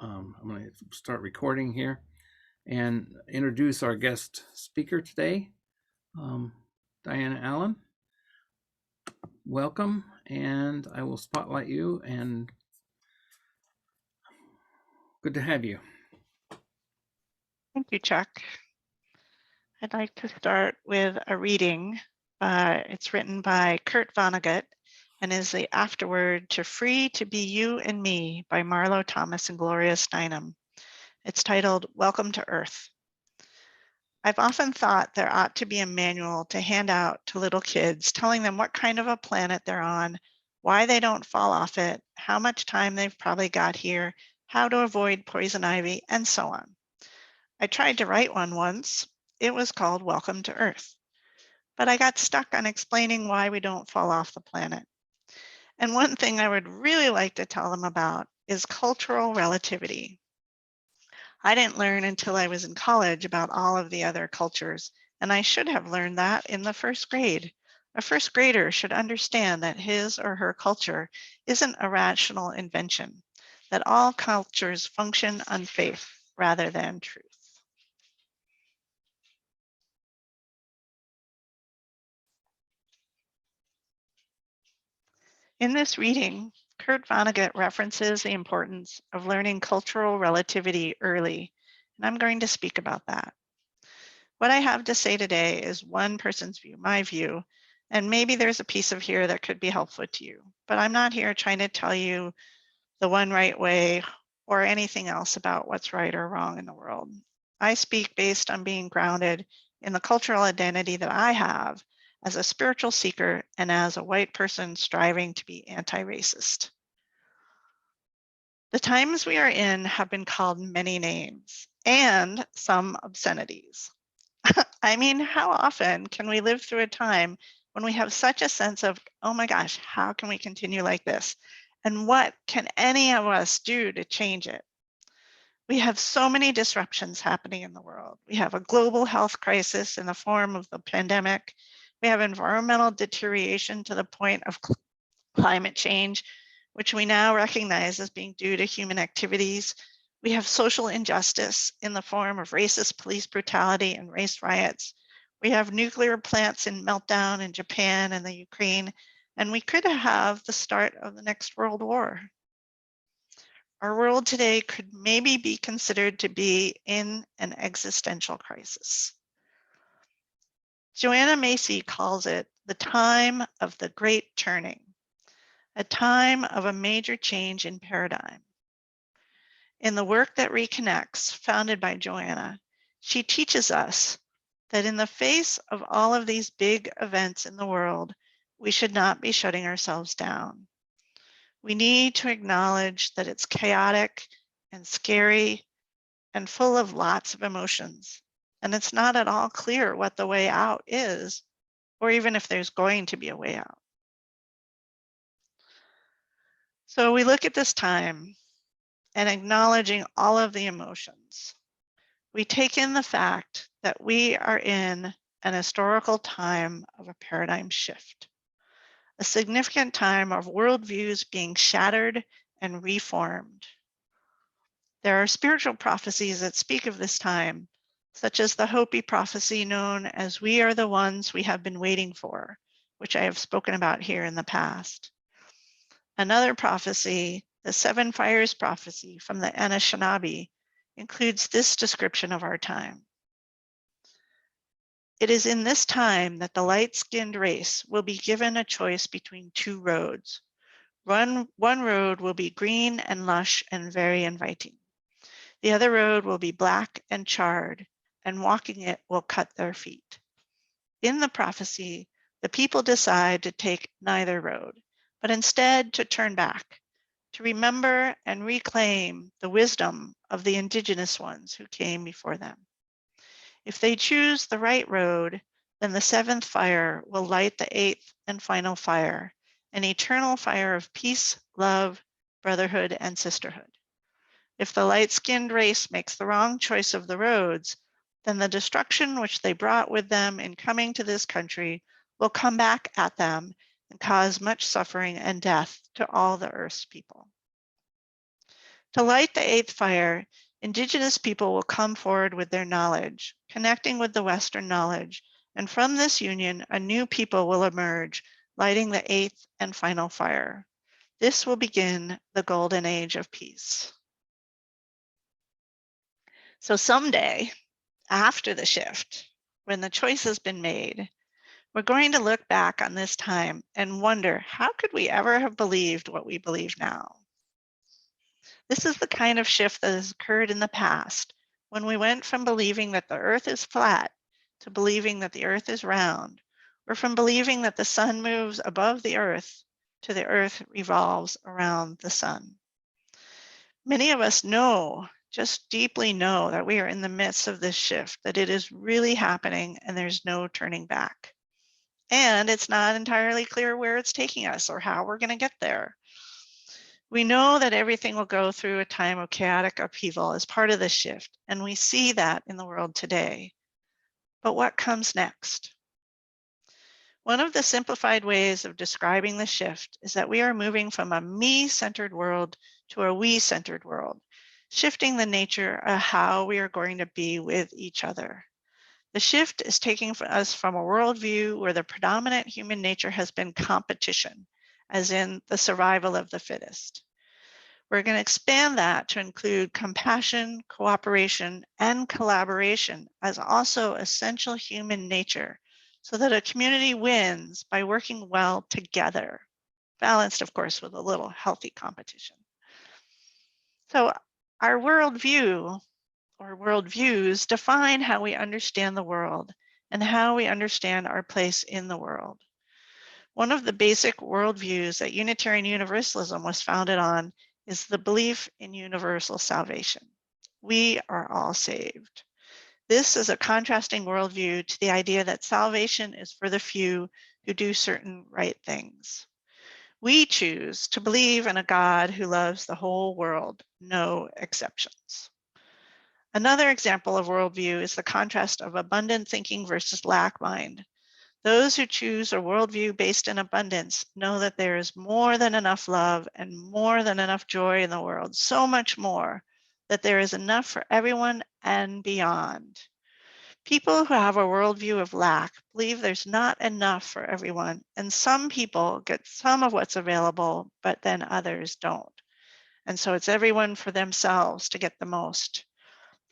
I'm going to start recording here and introduce our guest speaker today, Diana Allen. Welcome, and I will spotlight you, and good to have you. Thank you, Chuck. I'd like to start with a reading. It's written by Kurt Vonnegut and is the afterword to Free to Be You and Me by Marlo Thomas and Gloria Steinem. It's titled Welcome to Earth. I've often thought there ought to be a manual to hand out to little kids telling them what kind of a planet they're on, why they don't fall off it, how much time they've probably got here, how to avoid poison ivy, and so on. I tried to write one once. It was called Welcome to Earth. But I got stuck on explaining why we don't fall off the planet. And one thing I would really like to tell them about is cultural relativity. I didn't learn until I was in college about all of the other cultures, and I should have learned that in the first grade. A first grader should understand that his or her culture isn't a rational invention, that all cultures function on faith rather than truth. In this reading, Kurt Vonnegut references the importance of learning cultural relativity early, and I'm going to speak about that. What I have to say today is one person's view, my view, and maybe there's a piece of here that could be helpful to you, but I'm not here trying to tell you the one right way or anything else about what's right or wrong in the world. I speak based on being grounded in the cultural identity that I have as a spiritual seeker and as a white person striving to be anti-racist. The times we are in have been called many names and some obscenities. I mean, how often can we live through a time when we have such a sense of, oh my gosh, how can we continue like this? And what can any of us do to change it? We have so many disruptions happening in the world. We have a global health crisis in the form of the pandemic. We have environmental deterioration to the point of climate change, which we now recognize as being due to human activities. We have social injustice in the form of racist police brutality and race riots. We have nuclear plants in meltdown in Japan and the Ukraine, and we could have the start of the next World War. Our world today could maybe be considered to be in an existential crisis. Joanna Macy calls it the time of the great turning, a time of a major change in paradigm. In the work that reconnects, founded by Joanna, she teaches us that in the face of all of these big events in the world, we should not be shutting ourselves down. We need to acknowledge that it's chaotic and scary and full of lots of emotions. And it's not at all clear what the way out is, or even if there's going to be a way out. So we look at this time and acknowledging all of the emotions. We take in the fact that we are in an historical time of a paradigm shift, a significant time of worldviews being shattered and reformed. There are spiritual prophecies that speak of this time, such as the Hopi prophecy known as "We are the ones we have been waiting for," which I have spoken about here in the past. Another prophecy, the Seven Fires prophecy from the Anishinaabe, includes this description of our time. It is in this time that the light-skinned race will be given a choice between two roads. One road will be green and lush and very inviting. The other road will be black and charred, and walking it will cut their feet. In the prophecy, the people decide to take neither road, but instead to turn back, to remember and reclaim the wisdom of the indigenous ones who came before them. If they choose the right road, then the seventh fire will light the eighth and final fire, an eternal fire of peace, love, brotherhood, and sisterhood. If the light-skinned race makes the wrong choice of the roads, then the destruction which they brought with them in coming to this country will come back at them and cause much suffering and death to all the earth's people. To light the eighth fire, Indigenous people will come forward with their knowledge, connecting with the Western knowledge, and from this union, a new people will emerge, lighting the eighth and final fire. This will begin the golden age of peace. So someday, after the shift, when the choice has been made, we're going to look back on this time and wonder, how could we ever have believed what we believe now? This is the kind of shift that has occurred in the past, when we went from believing that the earth is flat to believing that the earth is round, or from believing that the sun moves above the earth to the earth revolves around the sun. Many of us know, just deeply know, that we are in the midst of this shift, that it is really happening and there's no turning back. And it's not entirely clear where it's taking us or how we're going to get there. We know that everything will go through a time of chaotic upheaval as part of this shift, and we see that in the world today. But what comes next? One of the simplified ways of describing the shift is that we are moving from a me-centered world to a we-centered world, shifting the nature of how we are going to be with each other. The shift is taking us from a worldview where the predominant human nature has been competition, as in the survival of the fittest. We're going to expand that to include compassion, cooperation, and collaboration as also essential human nature, so that a community wins by working well together, balanced, of course, with a little healthy competition. So our worldview or worldviews define how we understand the world and how we understand our place in the world. One of the basic worldviews that Unitarian Universalism was founded on is the belief in universal salvation. We are all saved. This is a contrasting worldview to the idea that salvation is for the few who do certain right things. We choose to believe in a God who loves the whole world, no exceptions. Another example of worldview is the contrast of abundant thinking versus lack mind. Those who choose a worldview based in abundance know that there is more than enough love and more than enough joy in the world, so much more, that there is enough for everyone and beyond. People who have a worldview of lack believe there's not enough for everyone, and some people get some of what's available, but then others don't. And so it's everyone for themselves to get the most.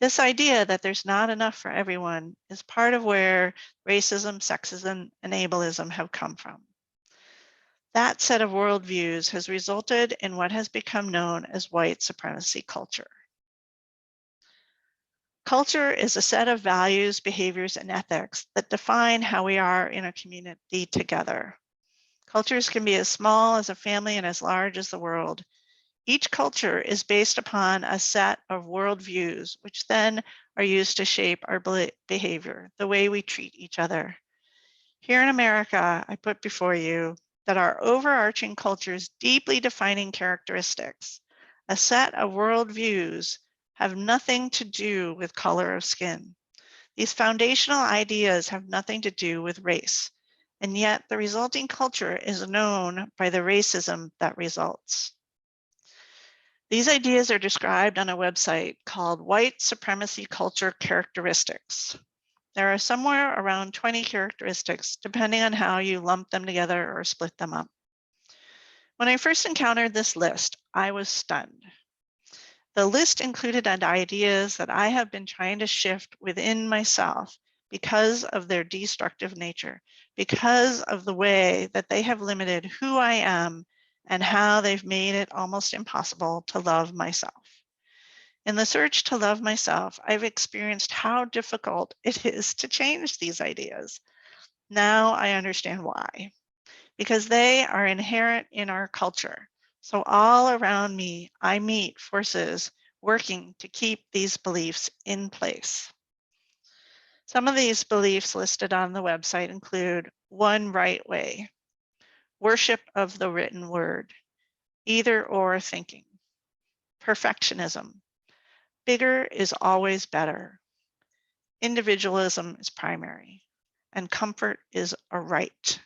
This idea that there's not enough for everyone is part of where racism, sexism, and ableism have come from. That set of worldviews has resulted in what has become known as white supremacy culture. Culture is a set of values, behaviors, and ethics that define how we are in a community together. Cultures can be as small as a family and as large as the world. Each culture is based upon a set of worldviews, which then are used to shape our behavior, the way we treat each other. Here in America, I put before you that our overarching culture's deeply defining characteristics, a set of worldviews, have nothing to do with color of skin. These foundational ideas have nothing to do with race, and yet the resulting culture is known by the racism that results. These ideas are described on a website called White Supremacy Culture Characteristics. There are somewhere around 20 characteristics, depending on how you lump them together or split them up. When I first encountered this list, I was stunned. The list included ideas that I have been trying to shift within myself because of their destructive nature, because of the way that they have limited who I am and how they've made it almost impossible to love myself. In the search to love myself, I've experienced how difficult it is to change these ideas. Now I understand why. Because they are inherent in our culture. So all around me, I meet forces working to keep these beliefs in place. Some of these beliefs listed on the website include one right way, worship of the written word, either or thinking, perfectionism, bigger is always better, individualism is primary, and comfort is a right.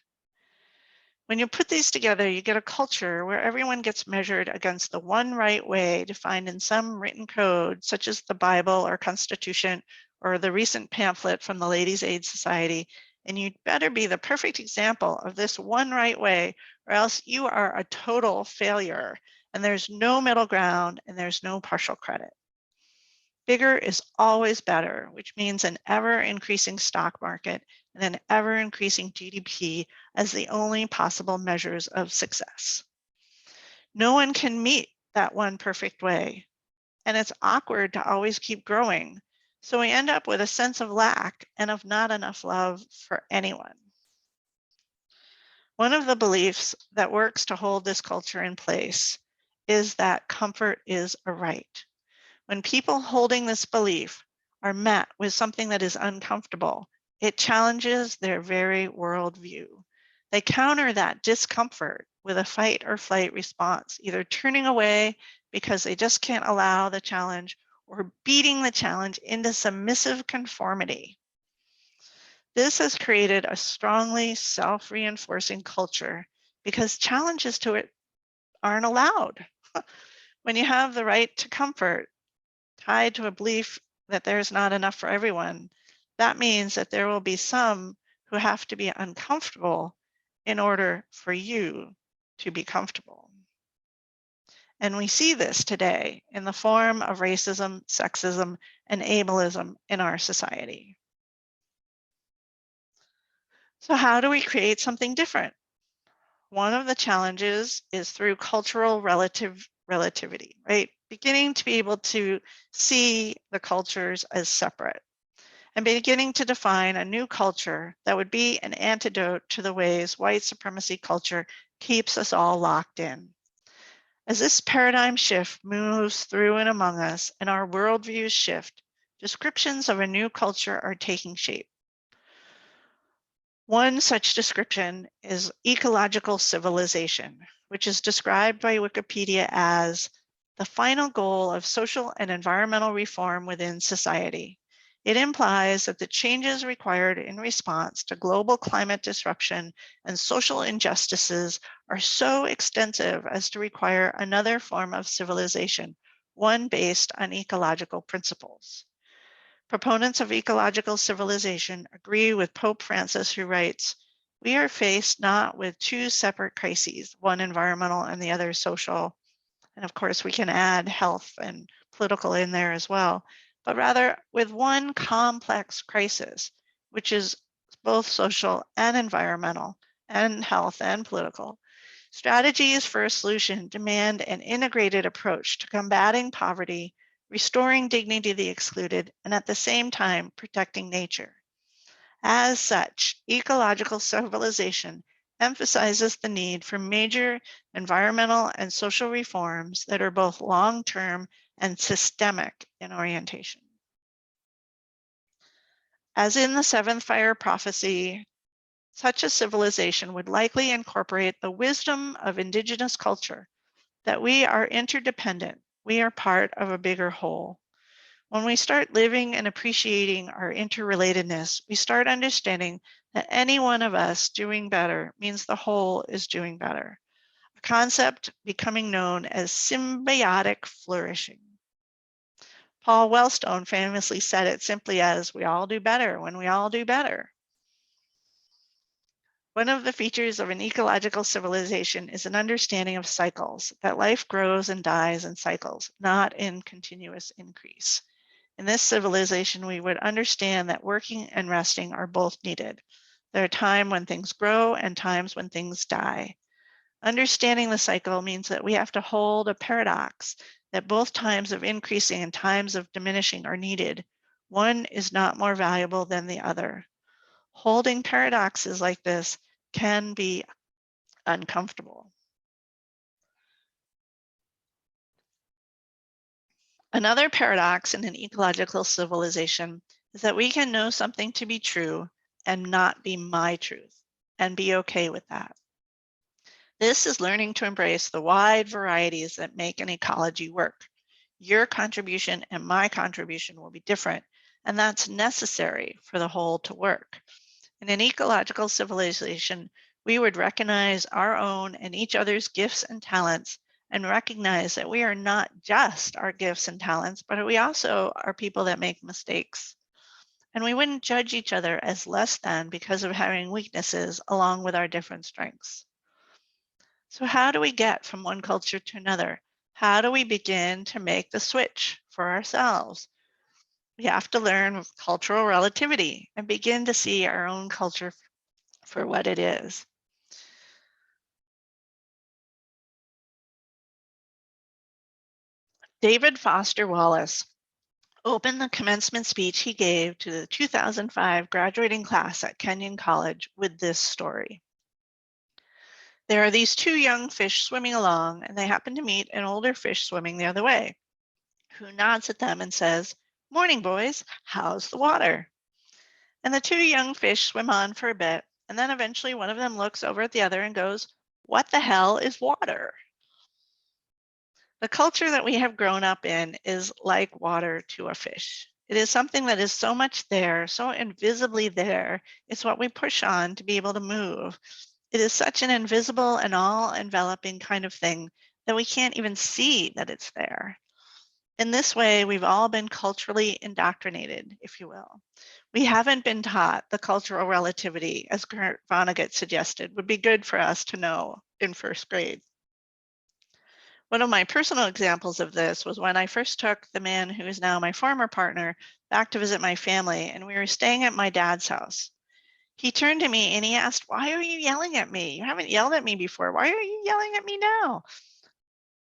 When you put these together, you get a culture where everyone gets measured against the one right way defined in some written code, such as the Bible or Constitution or the recent pamphlet from the Ladies' Aid Society. And you'd better be the perfect example of this one right way, or else you are a total failure. And there's no middle ground and there's no partial credit. Bigger is always better, which means an ever-increasing stock market and an ever-increasing GDP as the only possible measures of success. No one can meet that one perfect way, and it's awkward to always keep growing. So we end up with a sense of lack and of not enough love for anyone. One of the beliefs that works to hold this culture in place is that comfort is a right. When people holding this belief are met with something that is uncomfortable, it challenges their very worldview. They counter that discomfort with a fight or flight response, either turning away because they just can't allow the challenge or beating the challenge into submissive conformity. This has created a strongly self-reinforcing culture because challenges to it aren't allowed. When you have the right to comfort, tied to a belief that there's not enough for everyone, that means that there will be some who have to be uncomfortable in order for you to be comfortable. And we see this today in the form of racism, sexism, and ableism in our society. So how do we create something different? One of the challenges is through cultural relativity, right? Beginning to be able to see the cultures as separate and beginning to define a new culture that would be an antidote to the ways white supremacy culture keeps us all locked in. As this paradigm shift moves through and among us and our worldviews shift, descriptions of a new culture are taking shape. One such description is ecological civilization, which is described by Wikipedia as the final goal of social and environmental reform within society. It implies that the changes required in response to global climate disruption and social injustices are so extensive as to require another form of civilization, one based on ecological principles. Proponents of ecological civilization agree with Pope Francis, who writes, "We are faced not with two separate crises, one environmental and the other social," and of course we can add health and political in there as well, but rather with one complex crisis, which is both social and environmental and health and political. Strategies for a solution demand an integrated approach to combating poverty, restoring dignity to the excluded, and at the same time protecting nature. As such, ecological civilization emphasizes the need for major environmental and social reforms that are both long-term and systemic in orientation. As in the seventh fire prophecy, such a civilization would likely incorporate the wisdom of indigenous culture, that we are interdependent, we are part of a bigger whole. When we start living and appreciating our interrelatedness, we start understanding that any one of us doing better means the whole is doing better, a concept becoming known as symbiotic flourishing. Paul Wellstone famously said it simply as, "We all do better when we all do better." One of the features of an ecological civilization is an understanding of cycles, that life grows and dies in cycles, not in continuous increase. In this civilization, we would understand that working and resting are both needed. There are times when things grow and times when things die. Understanding the cycle means that we have to hold a paradox that both times of increasing and times of diminishing are needed. One is not more valuable than the other. Holding paradoxes like this can be uncomfortable. Another paradox in an ecological civilization is that we can know something to be true and not be my truth, and be okay with that. This is learning to embrace the wide varieties that make an ecology work. Your contribution and my contribution will be different, and that's necessary for the whole to work. In an ecological civilization, we would recognize our own and each other's gifts and talents and recognize that we are not just our gifts and talents, but we also are people that make mistakes. And we wouldn't judge each other as less than because of having weaknesses along with our different strengths. So how do we get from one culture to another? How do we begin to make the switch for ourselves? We have to learn cultural relativity and begin to see our own culture for what it is. David Foster Wallace opened the commencement speech he gave to the 2005 graduating class at Kenyon College with this story. There are these two young fish swimming along, and they happen to meet an older fish swimming the other way, who nods at them and says, "Morning, boys, how's the water?" And the two young fish swim on for a bit, and then eventually one of them looks over at the other and goes, "What the hell is water?" The culture that we have grown up in is like water to a fish. It is something that is so much there, so invisibly there. It's what we push on to be able to move. It is such an invisible and all-enveloping kind of thing that we can't even see that it's there. In this way, we've all been culturally indoctrinated, if you will. We haven't been taught the cultural relativity, as Kurt Vonnegut suggested, would be good for us to know in first grade. One of my personal examples of this was when I first took the man who is now my former partner back to visit my family, and we were staying at my dad's house. He turned to me and he asked, "Why are you yelling at me? You haven't yelled at me before. Why are you yelling at me now?"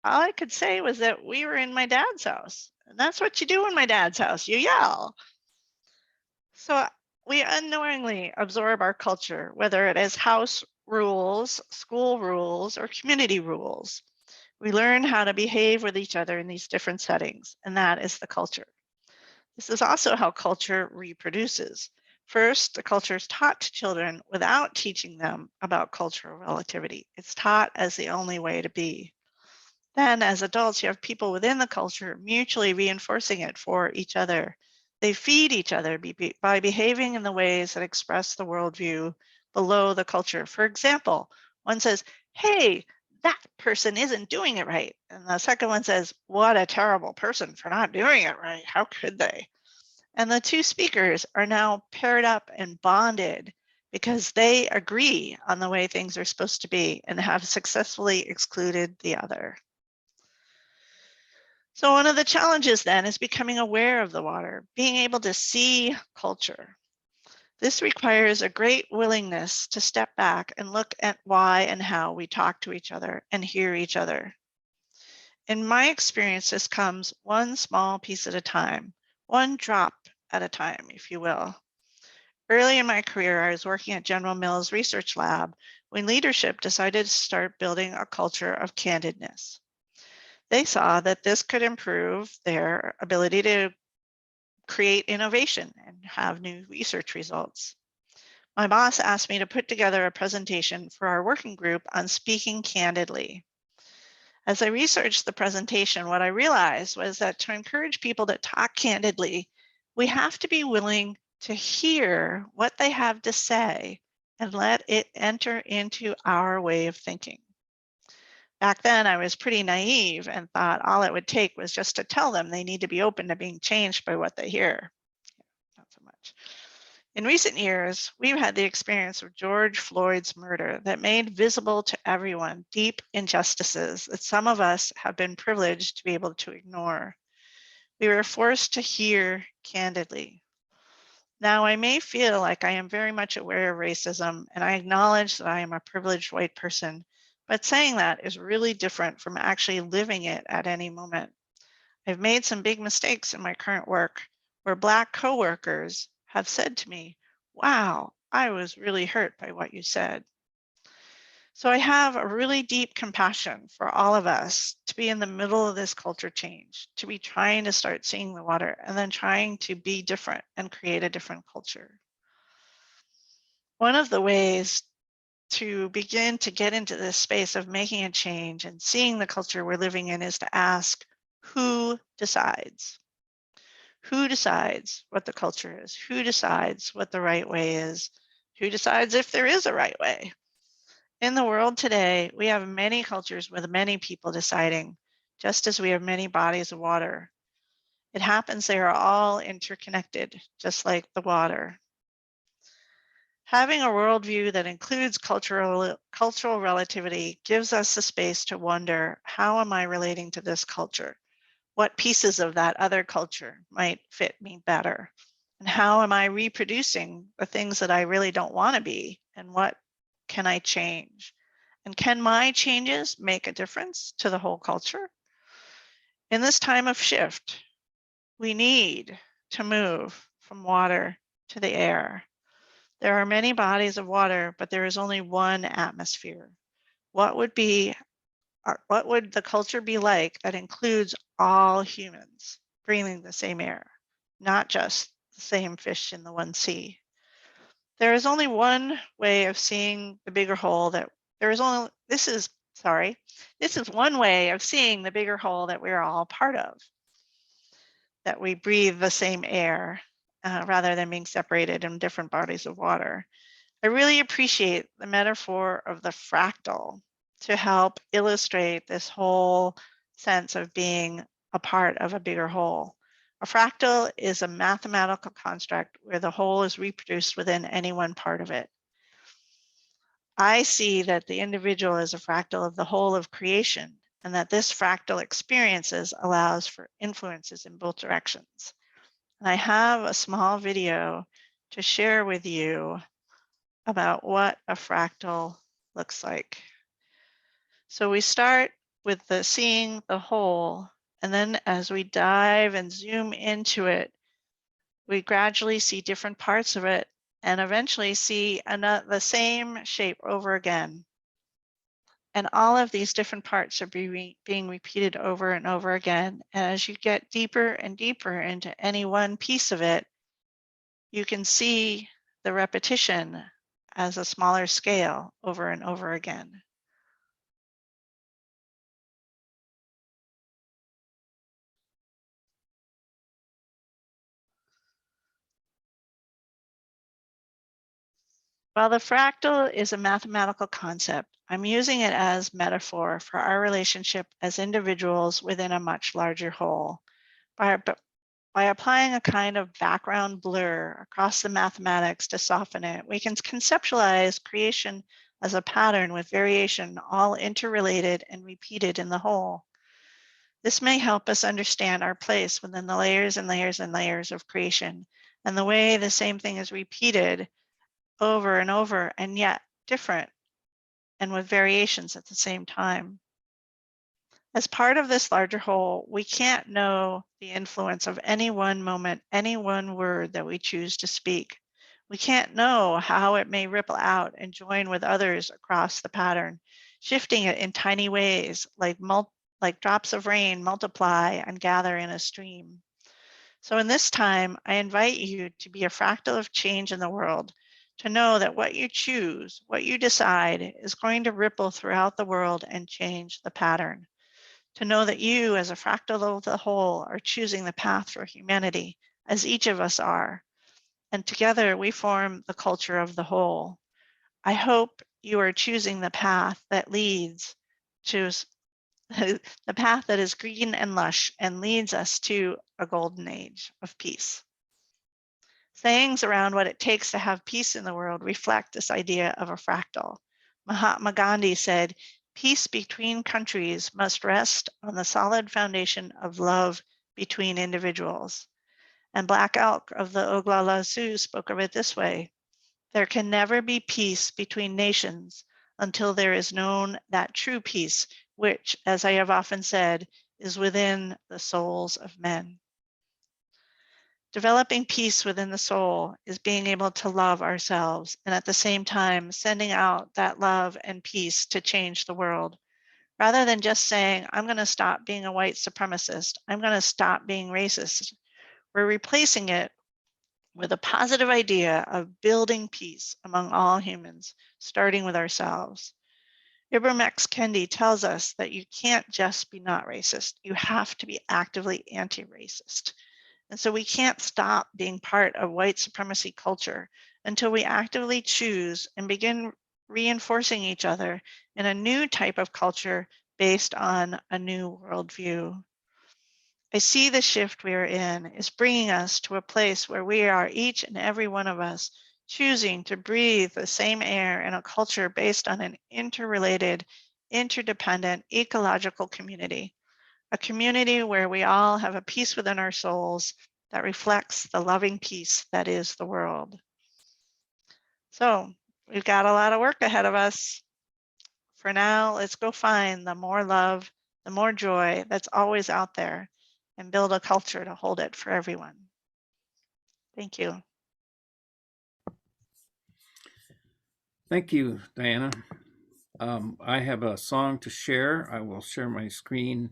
All I could say was that we were in my dad's house. And that's what you do in my dad's house. You yell. So we unknowingly absorb our culture, whether it is house rules, school rules, or community rules. We learn how to behave with each other in these different settings, and that is the culture. This is also how culture reproduces. First, the culture is taught to children without teaching them about cultural relativity. It's taught as the only way to be. Then, as adults, you have people within the culture mutually reinforcing it for each other. They feed each other by behaving in the ways that express the worldview below the culture. For example, one says, "Hey, that person isn't doing it right." And the second one says, "What a terrible person for not doing it right. How could they?" And the two speakers are now paired up and bonded because they agree on the way things are supposed to be and have successfully excluded the other. So one of the challenges then is becoming aware of the water, being able to see culture. This requires a great willingness to step back and look at why and how we talk to each other and hear each other. In my experience, this comes one small piece at a time, one drop at a time, if you will. Early in my career, I was working at General Mills Research Lab when leadership decided to start building a culture of candidness. They saw that this could improve their ability to create innovation and have new research results. My boss asked me to put together a presentation for our working group on speaking candidly. As I researched the presentation, what I realized was that to encourage people to talk candidly, we have to be willing to hear what they have to say and let it enter into our way of thinking. Back then, I was pretty naive and thought all it would take was just to tell them they need to be open to being changed by what they hear. Not so much. In recent years, we've had the experience of George Floyd's murder that made visible to everyone deep injustices that some of us have been privileged to be able to ignore. We were forced to hear candidly. Now, I may feel like I am very much aware of racism, and I acknowledge that I am a privileged white person, but saying that is really different from actually living it at any moment. I've made some big mistakes in my current work where Black coworkers have said to me, "Wow, I was really hurt by what you said." So I have a really deep compassion for all of us to be in the middle of this culture change, to be trying to start seeing the water and then trying to be different and create a different culture. One of the ways to begin to get into this space of making a change and seeing the culture we're living in is to ask, who decides? Who decides what the culture is? Who decides what the right way is? Who decides if there is a right way? In the world today, we have many cultures with many people deciding, just as we have many bodies of water. It happens they are all interconnected, just like the water. Having a worldview that includes cultural relativity gives us the space to wonder, how am I relating to this culture? What pieces of that other culture might fit me better? And how am I reproducing the things that I really don't want to be? And what can I change? And can my changes make a difference to the whole culture? In this time of shift, we need to move from water to the air. There are many bodies of water, but there is only one atmosphere. What would the culture be like that includes all humans breathing the same air, not just the same fish in the one sea? There is only one way of seeing the bigger whole that this is one way of seeing the bigger whole that we're all part of, that we breathe the same air rather than being separated in different bodies of water. I really appreciate the metaphor of the fractal to help illustrate this whole sense of being a part of a bigger whole. A fractal is a mathematical construct where the whole is reproduced within any one part of it. I see that the individual is a fractal of the whole of creation, and that this fractal experiences allows for influences in both directions. And I have a small video to share with you about what a fractal looks like. So we start with the seeing the whole, and then as we dive and zoom into it, we gradually see different parts of it and eventually see the same shape over again. And all of these different parts are being repeated over and over again. And as you get deeper and deeper into any one piece of it, you can see the repetition as a smaller scale over and over again. While the fractal is a mathematical concept, I'm using it as metaphor for our relationship as individuals within a much larger whole. By applying a kind of background blur across the mathematics to soften it, we can conceptualize creation as a pattern with variation all interrelated and repeated in the whole. This may help us understand our place within the layers and layers and layers of creation, and the way the same thing is repeated over and over, and yet different and with variations at the same time. As part of this larger whole, we can't know the influence of any one moment, any one word that we choose to speak. We can't know how it may ripple out and join with others across the pattern, shifting it in tiny ways like drops of rain multiply and gather in a stream. So in this time, I invite you to be a fractal of change in the world, to know that what you choose, what you decide, is going to ripple throughout the world and change the pattern. To know that you, as a fractal of the whole, are choosing the path for humanity, as each of us are. And together we form the culture of the whole. I hope you are choosing the path that leads to the path that is green and lush and leads us to a golden age of peace. Sayings around what it takes to have peace in the world reflect this idea of a fractal. Mahatma Gandhi said, "Peace between countries must rest on the solid foundation of love between individuals." And Black Elk of the Oglala Sioux spoke of it this way: "There can never be peace between nations until there is known that true peace, which, as I have often said, is within the souls of men." Developing peace within the soul is being able to love ourselves and at the same time sending out that love and peace to change the world. Rather than just saying, "I'm going to stop being a white supremacist, I'm going to stop being racist," we're replacing it with a positive idea of building peace among all humans, starting with ourselves. Ibram X. Kendi tells us that you can't just be not racist, you have to be actively anti-racist. And so we can't stop being part of white supremacy culture until we actively choose and begin reinforcing each other in a new type of culture based on a new worldview. I see the shift we are in is bringing us to a place where we are, each and every one of us, choosing to breathe the same air in a culture based on an interrelated, interdependent, ecological community, a community where we all have a peace within our souls that reflects the loving peace that is the world. So we've got a lot of work ahead of us. For now, let's go find the more love, the more joy that's always out there, and build a culture to hold it for everyone. Thank you. Thank you, Diana. I have a song to share. I will share my screen.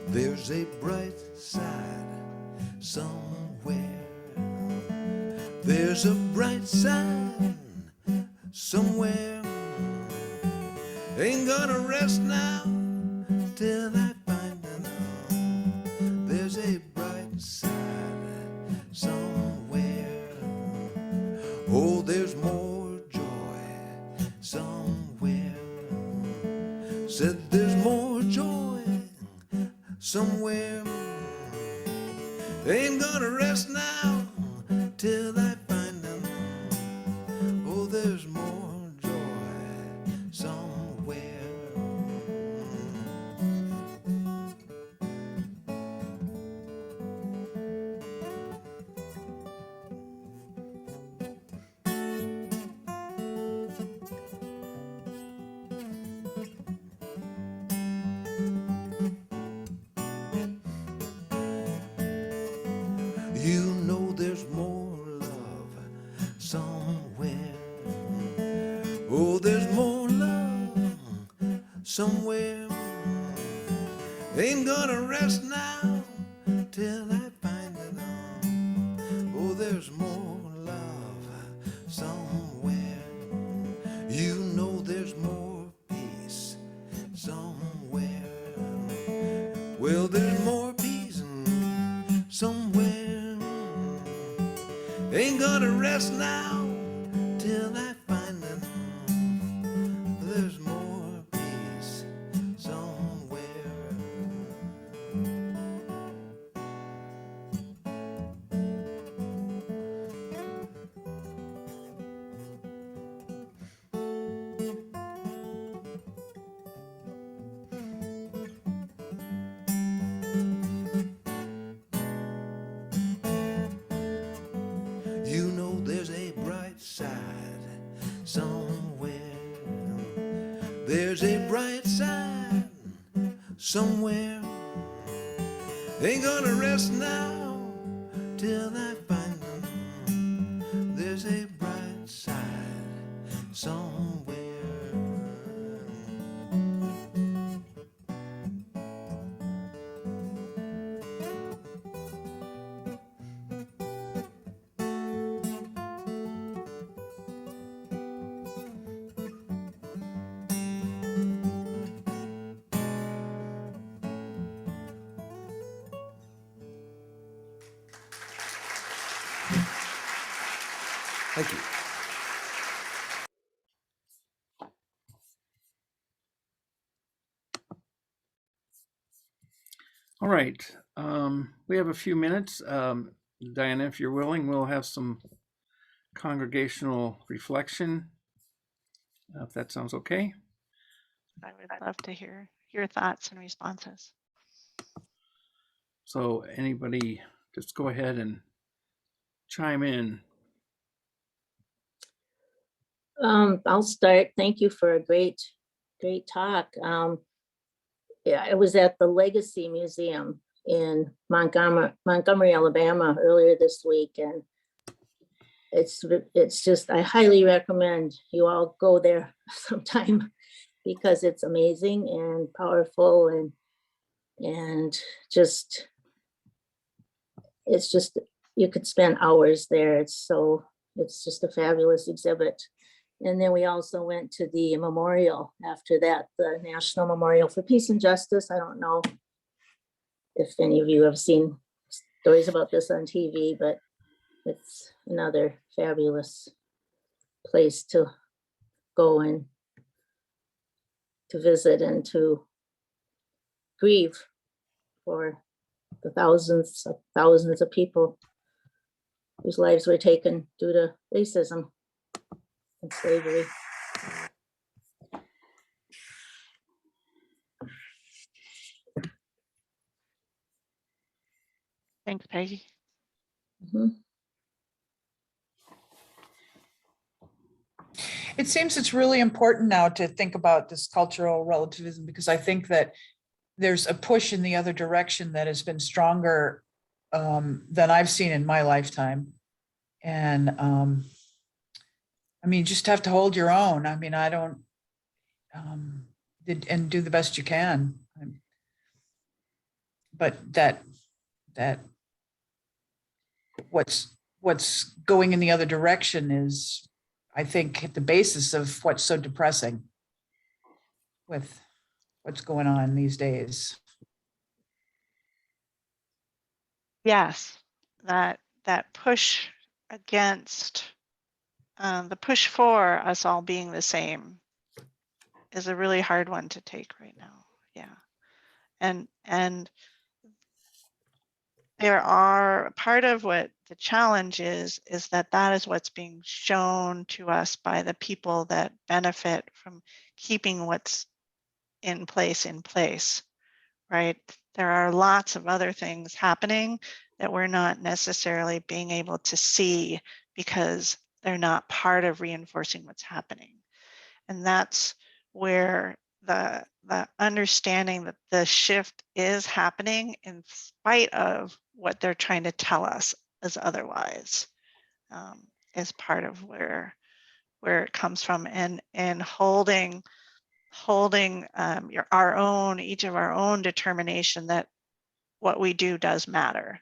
There's a bright side somewhere. There's a bright side somewhere. Ain't gonna rest now till I find out. There's a bright side somewhere. Oh, there's more joy somewhere. Said there's more joy somewhere. Ain't gonna rest now till I find them. Oh, there's more joy somewhere. You know there's more love somewhere. Oh, there's more love somewhere. Ain't gonna rest now till I find it all. Oh, there's more love somewhere. You know there's more peace somewhere. Well, there's more peace somewhere. Ain't gonna rest now till I find it. There's more peace somewhere. You know there's a bright side somewhere. There's a bright side somewhere. Ain't gonna rest now till I find them. There's a bright side somewhere. Thank you. All right. We have a few minutes. Diana, if you're willing, we'll have some congregational reflection, if that sounds okay. I would love to hear your thoughts and responses. So anybody, just go ahead and chime in. I'll start. Thank you for a great talk. Yeah, I was at the Legacy Museum in Montgomery, Alabama earlier this week, and it's just, I highly recommend you all go there sometime because it's amazing and powerful and just, it's just, you could spend hours there. It's just a fabulous exhibit. And then we also went to the memorial after that, the National Memorial for Peace and Justice. I don't know if any of you have seen stories about this on TV, but it's another fabulous place to go and to visit and to grieve for the thousands of people whose lives were taken due to racism and slavery. Thanks, Peggy. Mhm. It seems it's really important now to think about this cultural relativism, because I think that there's a push in the other direction that has been stronger than I've seen in my lifetime. And I mean, you just have to hold your own. I mean, I don't, and do the best you can. But that what's going in the other direction is, I think, at the basis of what's so depressing with what's going on these days. Yes, that push against the push for us all being the same is a really hard one to take right now. Yeah, and there are part of what the challenge is that is what's being shown to us by the people that benefit from keeping what's in place, right? There are lots of other things happening that we're not necessarily being able to see because they're not part of reinforcing what's happening. And that's where the understanding that the shift is happening in spite of what they're trying to tell us as otherwise, is part of where it comes from, and holding each of our own determination that what we do does matter,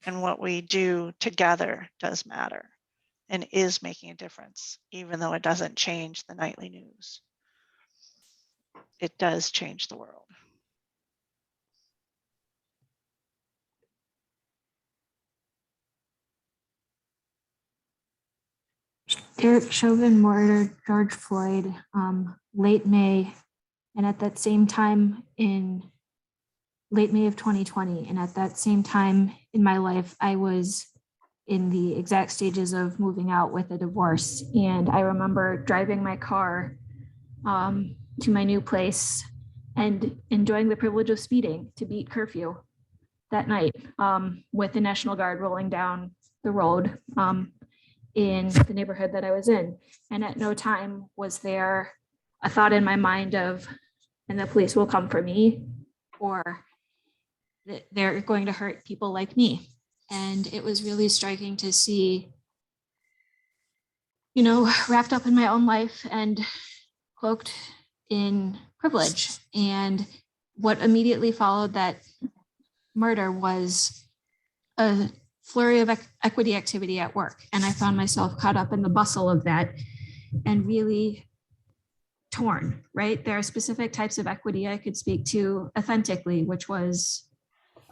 and what we do together does matter and is making a difference, even though it doesn't change the nightly news. It does change the world. Derek Chauvin murdered George Floyd late May, and at that same time in late May of 2020. And at that same time in my life, I was in the exact stages of moving out with a divorce. And I remember driving my car to my new place and enjoying the privilege of speeding to beat curfew that night, with the National Guard rolling down the road in the neighborhood that I was in. And at no time was there a thought in my mind of, and the police will come for me, or that they're going to hurt people like me. And it was really striking to see, wrapped up in my own life and cloaked in privilege. And what immediately followed that murder was a flurry of equity activity at work. And I found myself caught up in the bustle of that and really torn, right? There are specific types of equity I could speak to authentically, which was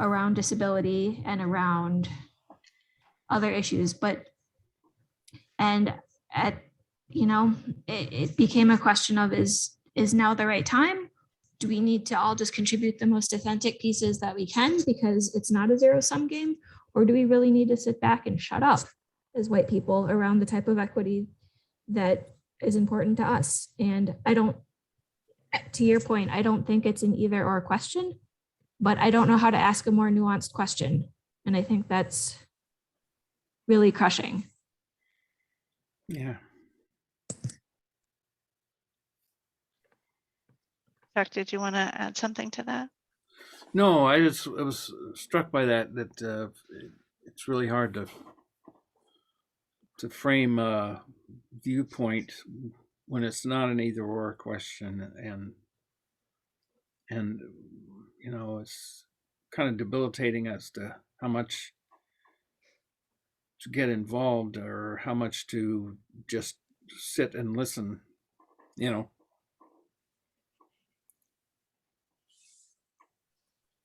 around disability and around other issues. It became a question of, is now the right time? Do we need to all just contribute the most authentic pieces that we can because it's not a zero-sum game? Or do we really need to sit back and shut up as white people around the type of equity that is important to us? And to your point, I don't think it's an either or question, but I don't know how to ask a more nuanced question. And I think that's really crushing. Yeah. Chuck, did you want to add something to that? No, I was struck by that it's really hard to to frame a viewpoint when it's not an either or question, and you know, it's kind of debilitating as to how much to get involved or how much to just sit and listen, you know.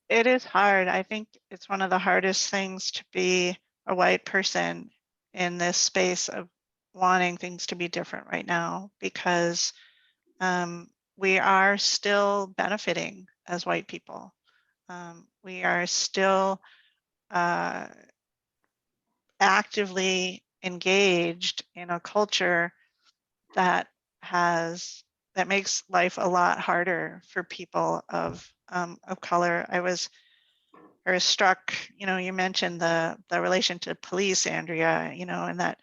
It is hard. I think it's one of the hardest things to be a white person in this space of wanting things to be different right now, because we are still benefiting as white people. We are still actively engaged in a culture that makes life a lot harder for people of color. I was struck, you know, you mentioned the relation to police, Andrea, you know, and that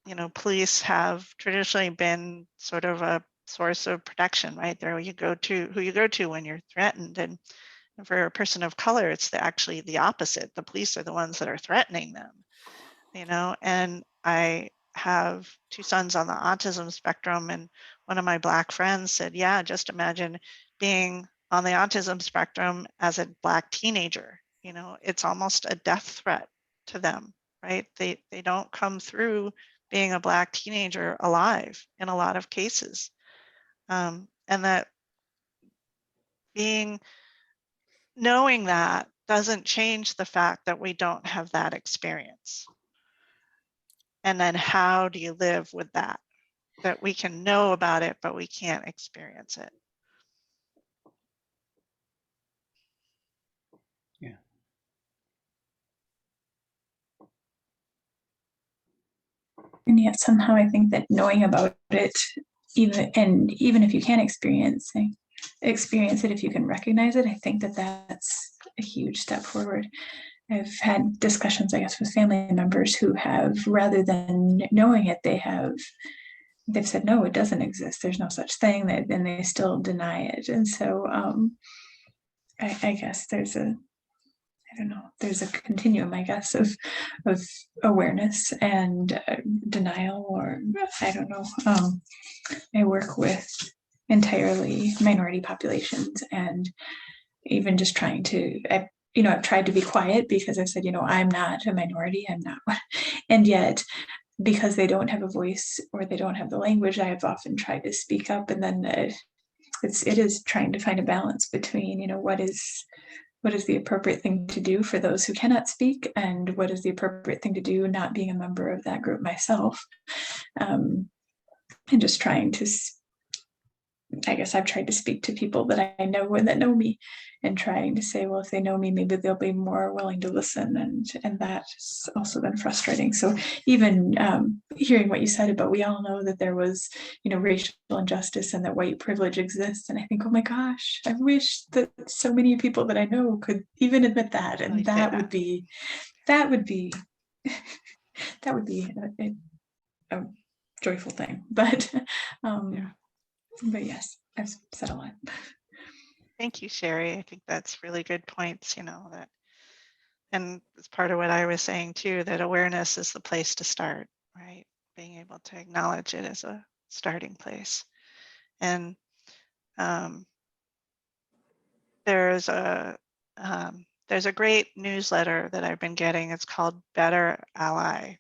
you know, police have traditionally been sort of a source of protection, right? They're who you go to when you're threatened. And for a person of color, it's actually the opposite. The police are the ones that are threatening them, you know. And I have 2 sons on the autism spectrum, and one of my Black friends said, yeah, just imagine being on the autism spectrum as a Black teenager. You know, it's almost a death threat to them, right? They don't come through being a Black teenager alive in a lot of cases. And that knowing that doesn't change the fact that we don't have that experience. And then how do you live with that? That we can know about it, but we can't experience it. Yeah. And yet somehow I think that knowing about it, even if you can't experience it, if you can recognize it, I think that that's a huge step forward. I've had discussions, I guess, with family members who have, rather than knowing it, they've said, no, it doesn't exist. There's no such thing, and they still deny it. And so I guess there's a continuum, I guess, of awareness and denial, or I don't know. I work with entirely minority populations, and even just trying to, I've tried to be quiet because I said, I'm not a minority, I'm not, and yet because they don't have a voice or they don't have the language, I have often tried to speak up, and then it is trying to find a balance between, what is the appropriate thing to do for those who cannot speak, and what is the appropriate thing to do not being a member of that group myself. And just trying to, I guess I've tried to speak to people that I know and that know me, and trying to say, well, if they know me, maybe they'll be more willing to listen. And that's also been frustrating. So even hearing what you said about, we all know that there was, racial injustice and that white privilege exists. And I think, oh my gosh, I wish that so many people that I know could even admit that. And that would be a joyful thing. But but yes, I've said a lot. Thank you, Sherry. I think that's really good points, that, and it's part of what I was saying too, that awareness is the place to start, right? Being able to acknowledge it as a starting place. And there's a great newsletter that I've been getting. It's called Better Ally,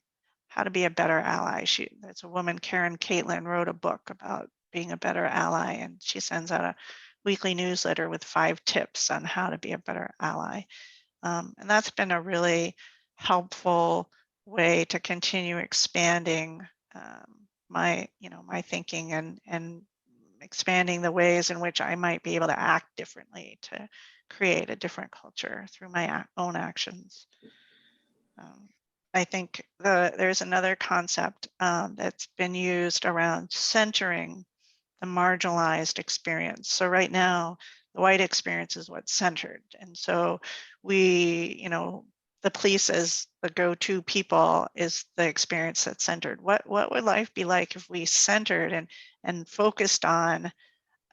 How to Be a Better Ally. There's a woman, Karen Caitlin, wrote a book about being a better ally, and she sends out a weekly newsletter with 5 tips on how to be a better ally. And that's been a really helpful way to continue expanding my thinking and expanding the ways in which I might be able to act differently to create a different culture through my own actions. I think there's another concept that's been used around centering the marginalized experience. So right now, the white experience is what's centered. And so the police as the go-to people is the experience that's centered. What would life be like if we centered and focused on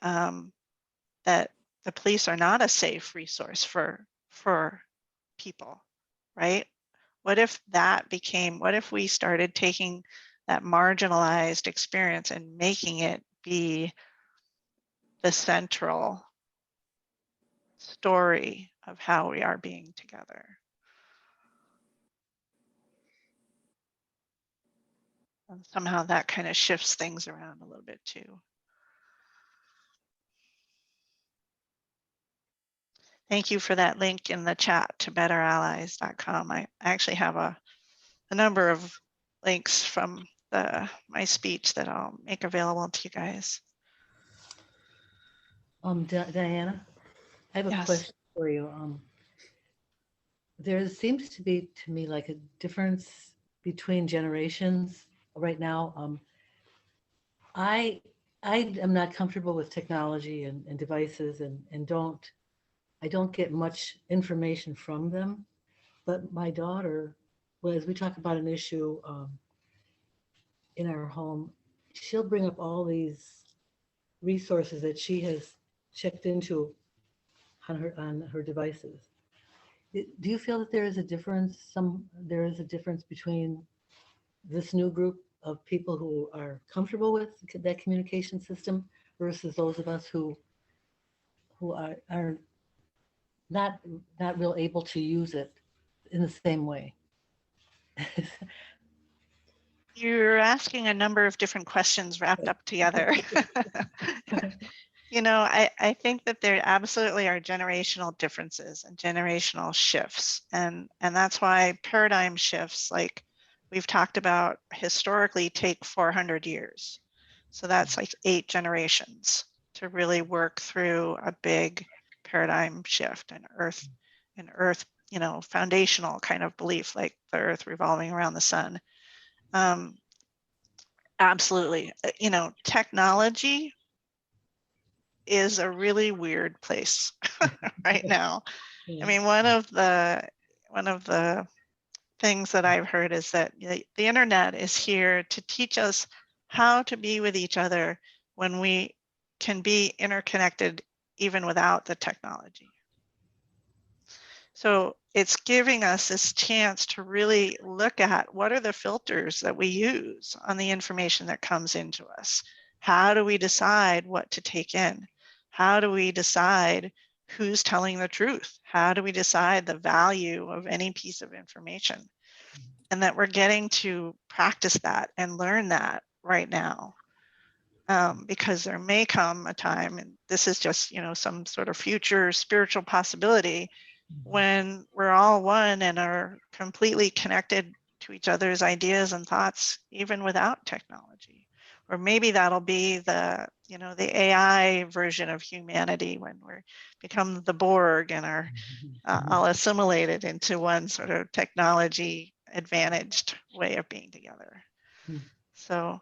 that the police are not a safe resource for people, right? What if that became, what if we started taking that marginalized experience and making it be the central story of how we are being together? And somehow that kind of shifts things around a little bit too. Thank you for that link in the chat to betterallies.com. I actually have a number of links from my speech that I'll make available to you guys. Diana, I have a Yes. question for you. There seems to be, to me, like a difference between generations right now. I am not comfortable with technology and devices, and I don't get much information from them. But my daughter, well, as we talk about an issue in our home, she'll bring up all these resources that she has checked into on her devices. Do you feel that there is a difference? There is a difference between this new group of people who are comfortable with that communication system versus those of us who are not real able to use it in the same way? You're asking a number of different questions wrapped up together. You know, I think that there absolutely are generational differences and generational shifts. And that's why paradigm shifts, like we've talked about historically, take 400 years. So that's like 8 generations to really work through a big paradigm shift and earth, you know, foundational kind of belief, like the earth revolving around the sun. Absolutely. You know, technology is a really weird place right now. I mean, one of the things that I've heard is that the internet is here to teach us how to be with each other when we can be interconnected even without the technology. So it's giving us this chance to really look at what are the filters that we use on the information that comes into us. How do we decide what to take in? How do we decide who's telling the truth? How do we decide the value of any piece of information? And that we're getting to practice that and learn that right now. Because there may come a time, and this is just, you know, some sort of future spiritual possibility, when we're all one and are completely connected to each other's ideas and thoughts, even without technology. Or maybe that'll be the, you know, the AI version of humanity when we're become the Borg and are all assimilated into one sort of technology advantaged way of being together. So,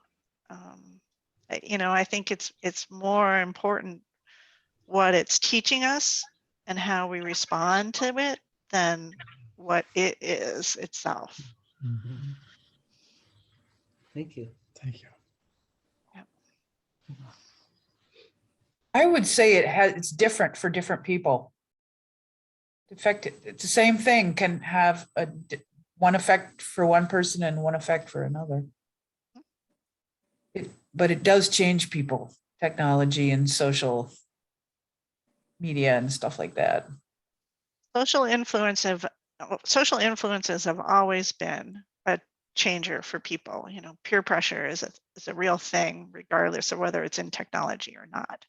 you know, I think it's more important what it's teaching us and how we respond to it than what it is itself. Thank you. Thank you. Yep. I would say it's different for different people. In fact, it's the same thing can have one effect for one person and one effect for another. But it does change people, technology and social media and stuff like that. Social influences have always been a changer for people. You know, peer pressure is a real thing, regardless of whether it's in technology or not,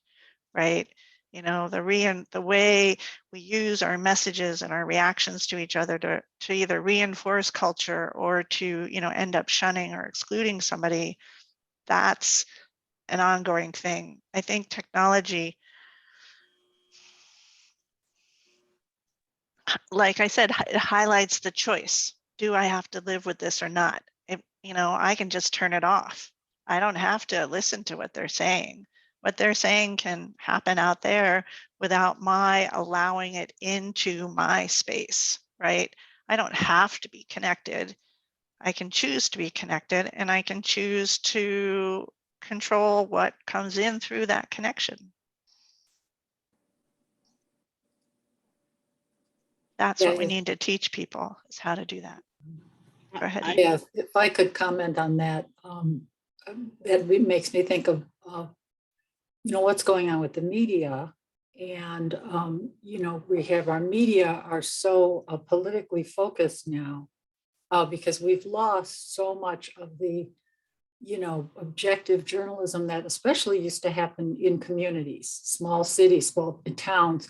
right? You know, the way we use our messages and our reactions to each other to either reinforce culture or to, you know, end up shunning or excluding somebody, that's an ongoing thing. I think technology, like I said, it highlights the choice. Do I have to live with this or not? You know, I can just turn it off. I don't have to listen to what they're saying. What they're saying can happen out there without my allowing it into my space, right? I don't have to be connected. I can choose to be connected, and I can choose to control what comes in through that connection. That's what we need to teach people, is how to do that. Go ahead. Yeah, if I could comment on that, that makes me think of, what's going on with the media. And, we have our media are so politically focused now because we've lost so much of the, objective journalism that especially used to happen in communities, small cities, small towns.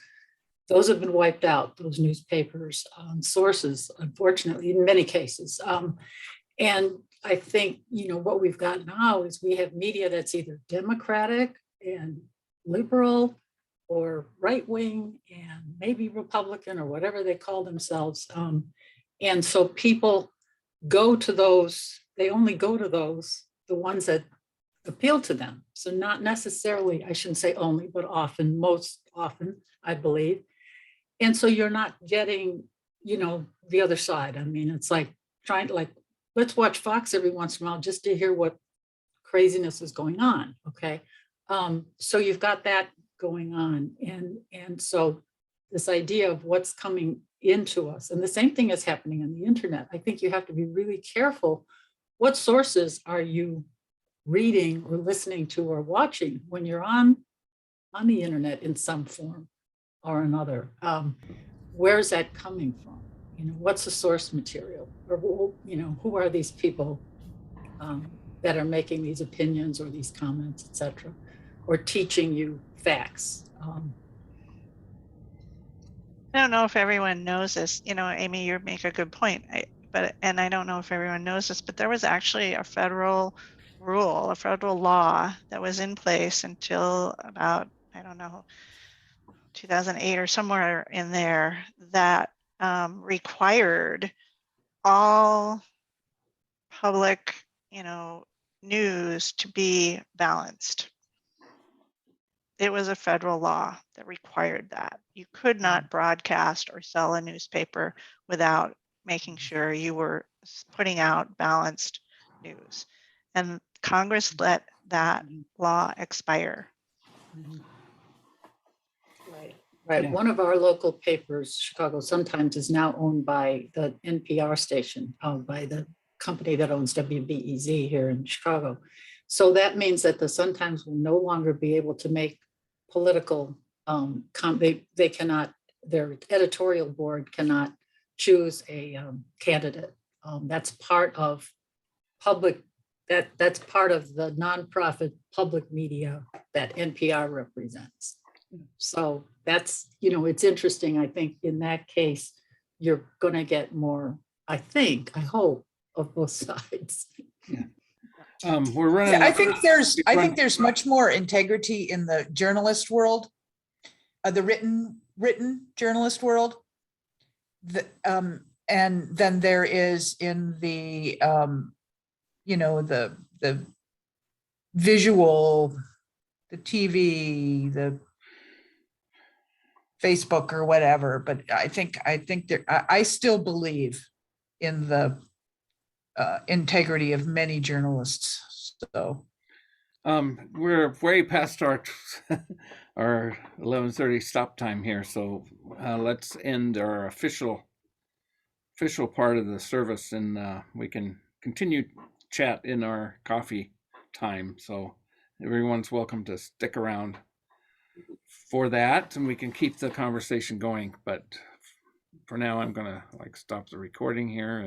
Those have been wiped out, those newspapers, sources, unfortunately, in many cases. And I think, what we've got now is we have media that's either Democratic and liberal or right wing and maybe Republican or whatever they call themselves. And so people go to those, they only go to those, the ones that appeal to them. So not necessarily, I shouldn't say only, but often, most often, I believe. And so you're not getting, the other side. I mean, it's like trying to let's watch Fox every once in a while just to hear what craziness is going on. Okay. So you've got that going on. And so this idea of what's coming into us, and the same thing is happening on the internet. I think you have to be really careful. What sources are you reading or listening to or watching when you're on the internet in some form or another? Where's that coming from? What's the source material? Or, who are these people that are making these opinions or these comments, et cetera, or teaching you facts? I don't know if everyone knows this. Amy, you make a good point. And I don't know if everyone knows this, but there was actually a federal rule, a federal law that was in place until about, 2008 or somewhere in there that required all public, news to be balanced. It was a federal law that required that. You could not broadcast or sell a newspaper without making sure you were putting out balanced news. And Congress let that law expire. Right. Yeah. One of our local papers, Chicago Sun-Times, is now owned by the NPR station, by the company that owns WBEZ here in Chicago. So that means that the Sun-Times will no longer be able to make political, they cannot, their editorial board cannot choose a candidate. That's part of that's part of the nonprofit public media that NPR represents. So that's, it's interesting. I think in that case, you're going to get more, I hope, of both sides. Yeah. We're running. I think there's much more integrity in the journalist world, the written journalist world, and then there is in the the visual, the TV, the Facebook or whatever. But I think I still believe in the integrity of many journalists. So we're way past our 11:30 stop time here, so let's end our official part of the service, and we can continue chat in our coffee time. So everyone's welcome to stick around for that, and we can keep the conversation going. But for now, I'm gonna stop the recording here.